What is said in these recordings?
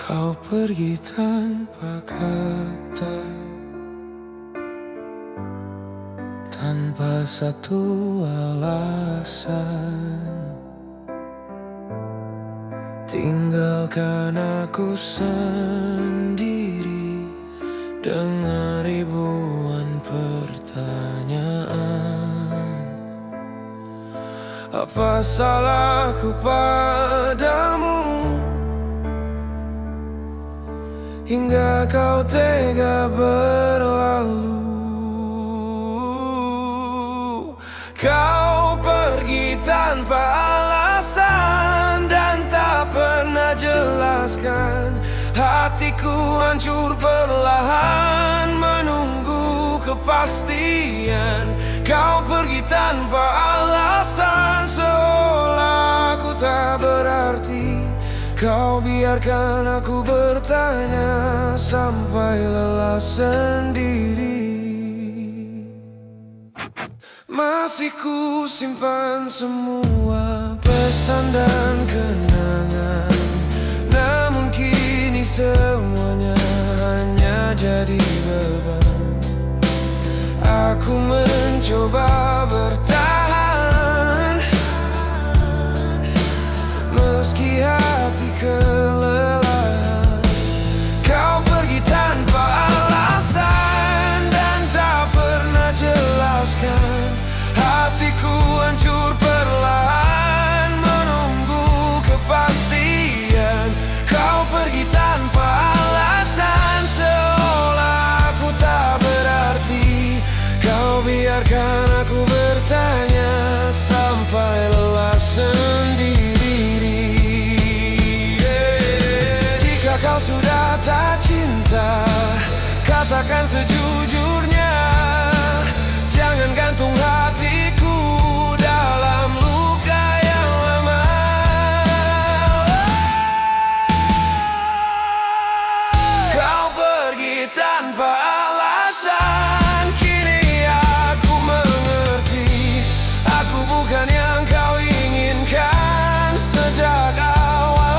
Kau pergi tanpa kata, tanpa satu alasan. Tinggalkan aku sendiri dengan ribuan pertanyaan. Apa salahku padamu hingga kau tega berlalu? Kau pergi tanpa alasan dan tak pernah jelaskan. Hatiku hancur perlahan menunggu kepastian. Kau pergi tanpa alasan seolah aku tak berarti. Kau biarkan aku bertanya sampai lelah sendiri. Masih ku simpan semua pesan dan kenangan, namun kini semuanya hanya jadi beban. Aku mencoba bertahan meski hati kelelahan. Kau pergi tanpa alasan dan tak pernah jelaskan. Hatiku hancur perlahan menunggu kepastian. Kau pergi tanpa alasan seolah aku tak berarti. Kau biarkan aku bertanya sampai lelah sendiri. Jika kau sudah tak cinta, katakan sejujurnya. Jangan gantung hatiku dalam luka yang lama. Kau pergi tanpa alasan, kini aku mengerti. Aku bukan yang kau inginkan sejak awal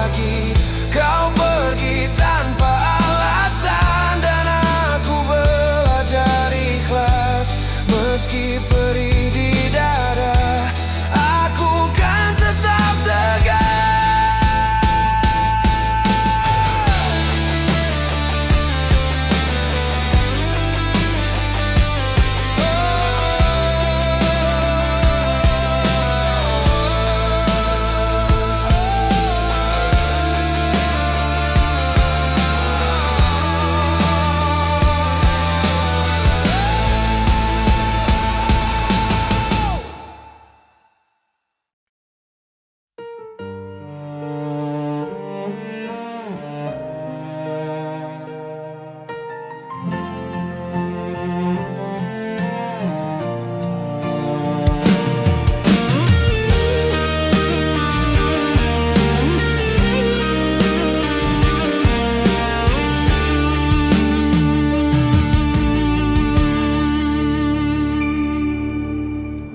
lagi. Kau pergi tanpa alasan dan aku belajar ikhlas. Meski perih di dada, aku kan tetap tegar.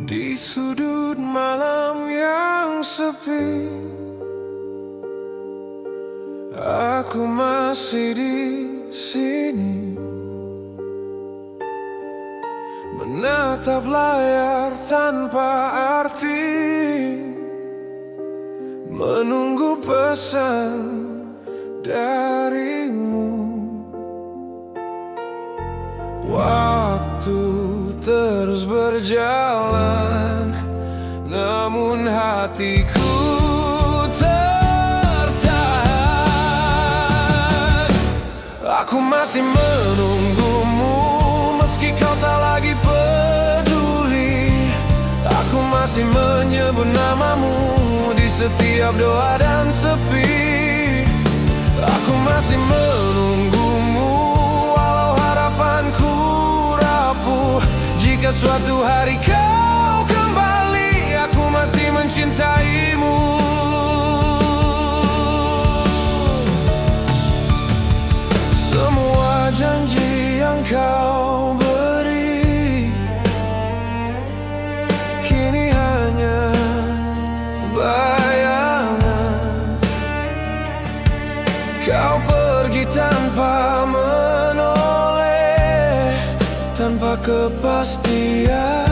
Di sudut malam yang sepi, aku masih di sini menatap layar tanpa arti, menunggu pesan darimu. Waktu terus berjalan, namun hatiku tertahan. Aku masih menunggumu meski kau tak lagi peduli. Aku masih menyebut namamu di setiap doa dan sepi. Aku masih menunggumu walau harapanku rapuh. Jika suatu hari kau kembali, aku masih mencintaimu. Semua janji yang kau beri kini hanya bayangan. Kau pergi tanpa menoleh, tanpa kepastian.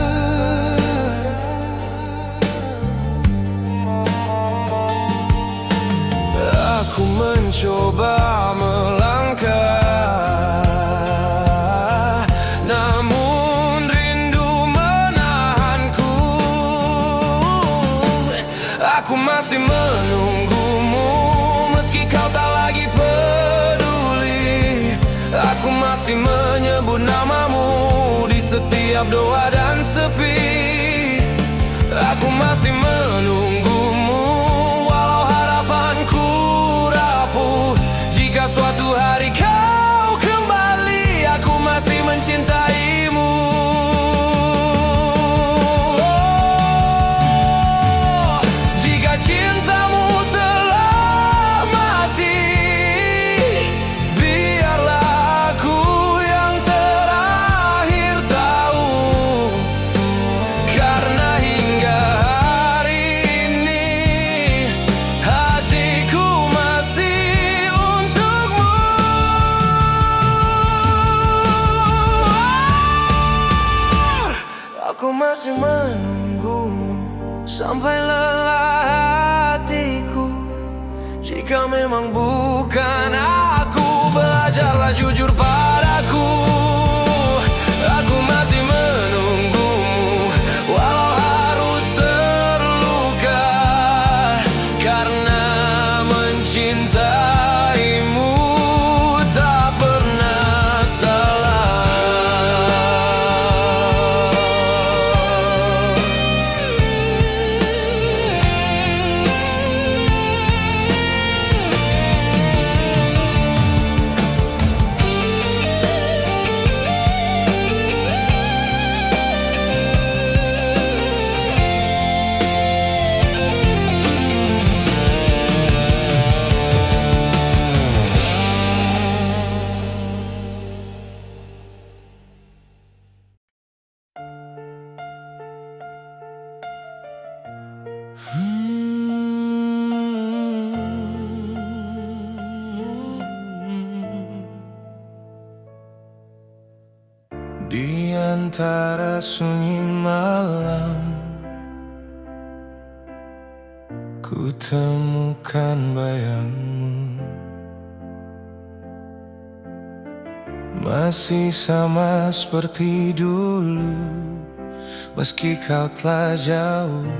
Aku mencoba melangkah, namun rindu menahanku. Aku masih menunggumu, meski kau tak lagi peduli. Aku masih menyebut namamu di setiap doa dan sepi. Aku masih menunggumu, walau harapanku rapuh. Jika suatu hari kau kembali, aku masih mencintaimu. Jika cintamu telah mati, biarlah aku yang terakhir tahu. Karena hingga hari ini hatiku masih untukmu. Aku masih menunggumu sampai lelah hatiku. Jika memang bukan aku, belajarlah jujur padaku. Aku masih menunggumu, walau harus terluka. Karena mencintaimu tak pernah salah. Di antara sunyi malam, ku temukan bayangmu. Masih sama seperti dulu, meski kau telah jauh.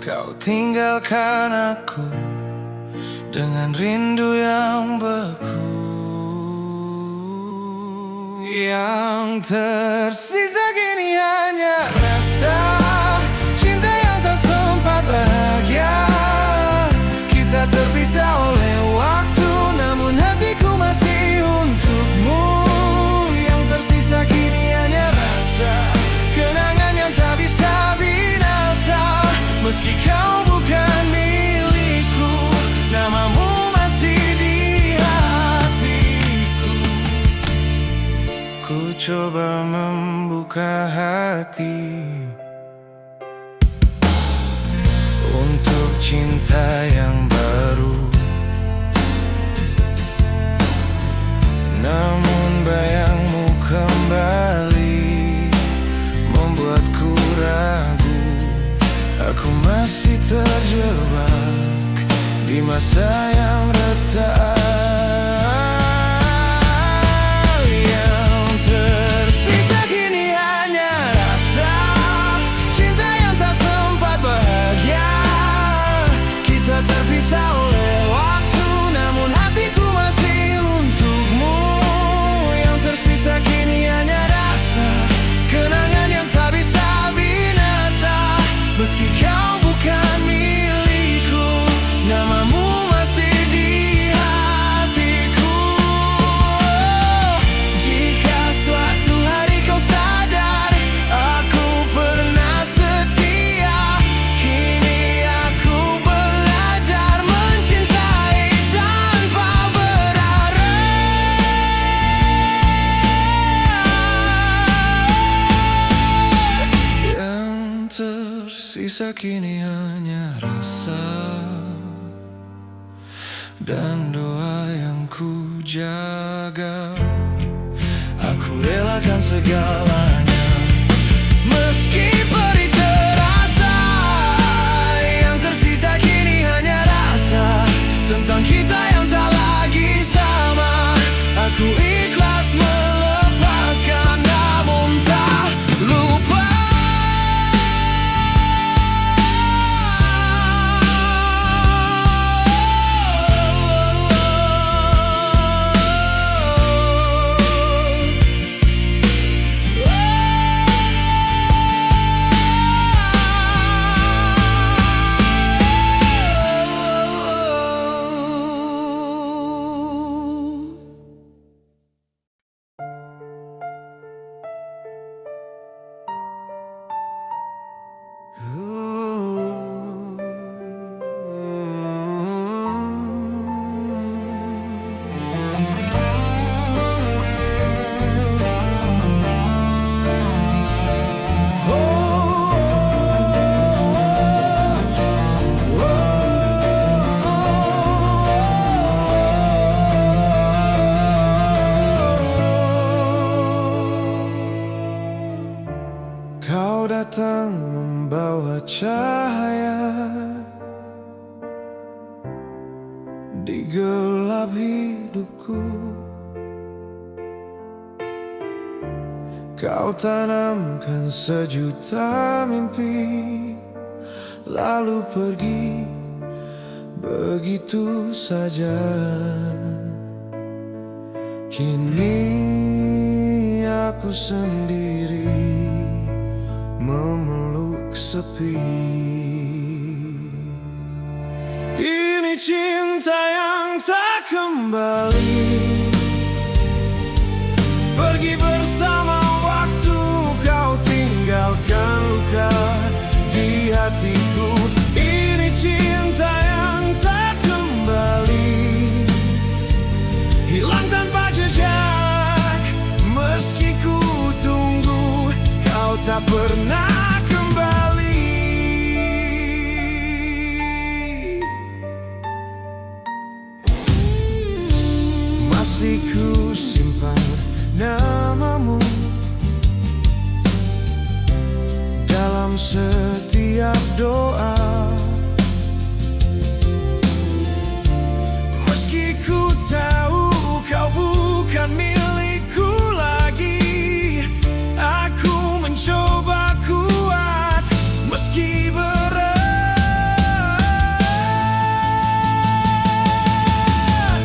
Kau tinggalkan aku dengan rindu yang beku. Yang tersisa kini hanya rasa cinta yang tak sempat bahagia. Kita terpisah oleh waktu, namun hatiku masih untukmu. Yang tersisa kini hanya rasa kenangan yang tak bisa binasa. Meski kau bukan milikku, namamu masih di hatiku. Ku coba membuka hati untuk cinta yang baru, namun bayangmu kembali membuatku ragu. Aku masih terjebak di masa yang retak. Yang tersisa kini hanya rasa cinta yang tak sempat bahagia. Kita terpisah oleh waktu, namun hatiku masih untukmu. Yang tersisa kini hanya rasa kenangan yang tak bisa binasa. Meski kau bukan milikku, namamu masih di hatiku. Jika suatu hari kau sadar aku pernah setia, kini aku belajar mencintai tanpa berharap. Yang tersisa kini hanya rasa dan doa ku jaga. Aku relakan segalanya, meski perih terasa. Yang tersisa kini hanya rasa tentang kita yang tak lagi sama. Aku ikhlas melepaskan namun tak lupa. Kau datang membawa cahaya di gelap hidupku. Kau tanamkan sejuta mimpi, lalu pergi begitu saja. Kini aku sendiri memeluk sepi. Ini cinta yang tak kembali, pergi bersama waktu. Kau tinggalkan luka di hatiku. Ini cinta yang tak kembali, hilang tanpa jejak. Meski ku tunggu, kau tak pernah kembali. Masih ku simpan namamu dalam setiap doa. Meski ku tahu kau bukan milikku lagi, aku mencoba kuat meski berat.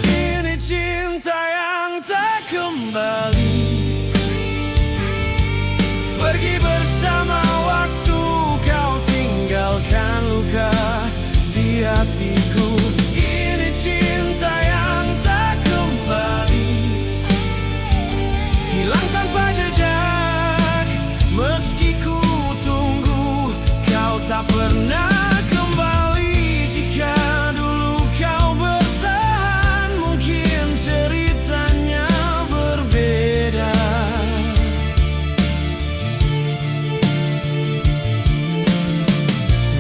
Ini cinta yang tak kembali, pergi bersama waktu. Kau tinggalkan luka di hatiku. Ini cinta yang tak kembali, hilang tanpa jejak. Meski ku tunggu, kau tak pernah kembali. Jika dulu kau bertahan, mungkin ceritanya berbeda.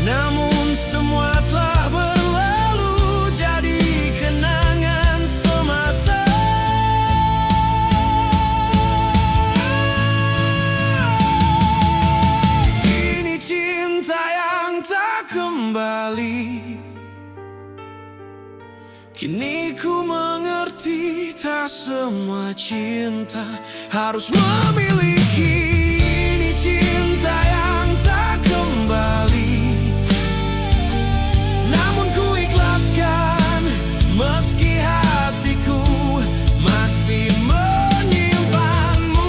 Namun semua telah berlalu, jadi kenangan semata. Ini cinta yang tak kembali. Kini ku mengerti, tak semua cinta harus memiliki. Ini cinta yang tak kembali, namun ku ikhlaskan meski hatiku masih menyimpanmu.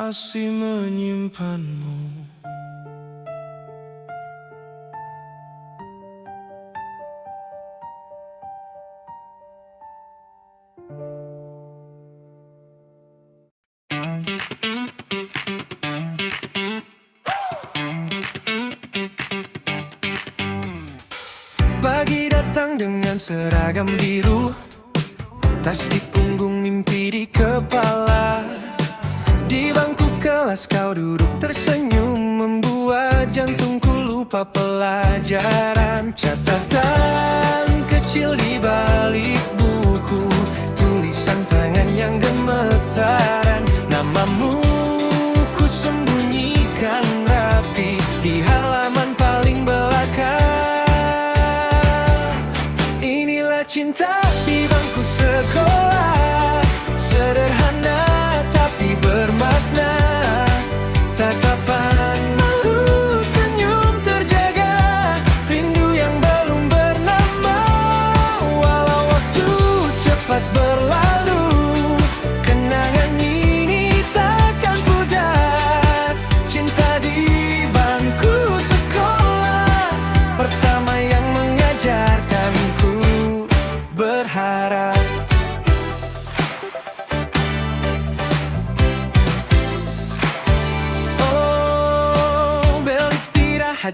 Masih menyimpanmu. dengan seragam biru, tas di punggung, mimpi di kepala. Di bangku kelas kau duduk tersenyum, membuat jantungku lupa pelajaran. Catatan kecil di balik buku, tulisan tangan yang gemetaran. Namamu ku sembunyikan rapi di halaman paling belakang. Inilah cinta di bangku sekolah, sederhana tapi bermakna. Tatapan malu, senyum terjaga, rindu yang belum bernama. Walau waktu cepat berlalu, kenangan ini takkan pudar. Cinta di bangku sekolah, pertama yang mengajarkanku berharap.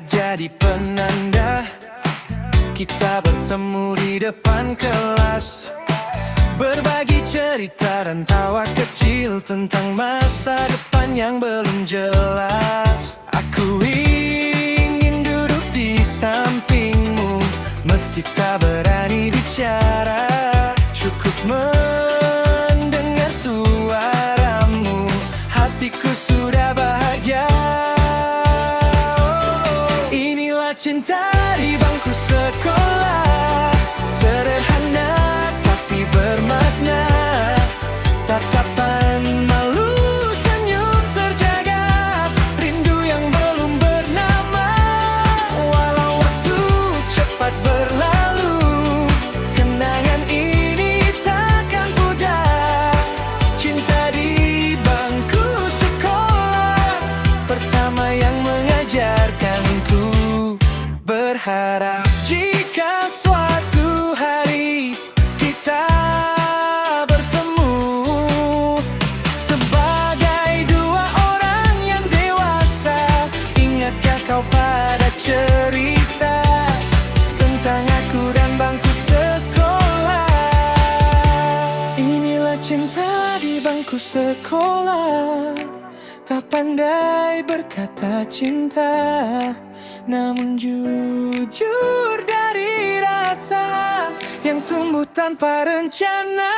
Jadi penanda kita bertemu di depan kelas, berbagi cerita dan tawa kecil tentang masa depan yang belum jelas. Aku ingin duduk di sampingmu, meski tak berani bicara. Cukup mendengar suaramu, hatiku sudah bahagia. Cinta di bangku sekolah, sederhana tapi bermakna. Tatapan malu, senyum terjaga, rindu yang belum bernama. Walau waktu cepat berlalu, kenangan ini takkan pudar. Cinta di bangku sekolah, pertama yang mengajarkanku berharap. Jika suatu hari kita bertemu sebagai dua orang yang dewasa, ingatkah kau pada cerita tentang aku dan bangku sekolah? Inilah cinta di bangku sekolah, tak pandai berkata cinta, namun jujur dari rasa yang tumbuh tanpa rencana.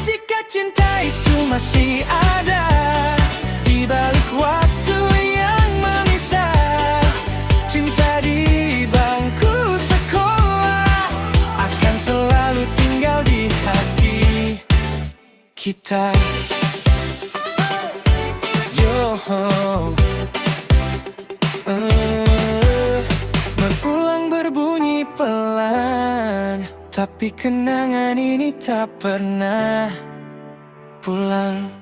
Jika cinta itu masih ada di balik waktu yang memisah, cinta di bangku sekolah akan selalu tinggal di hati kita. Berpulang berbunyi pelan, tapi kenangan ini tak pernah pulang.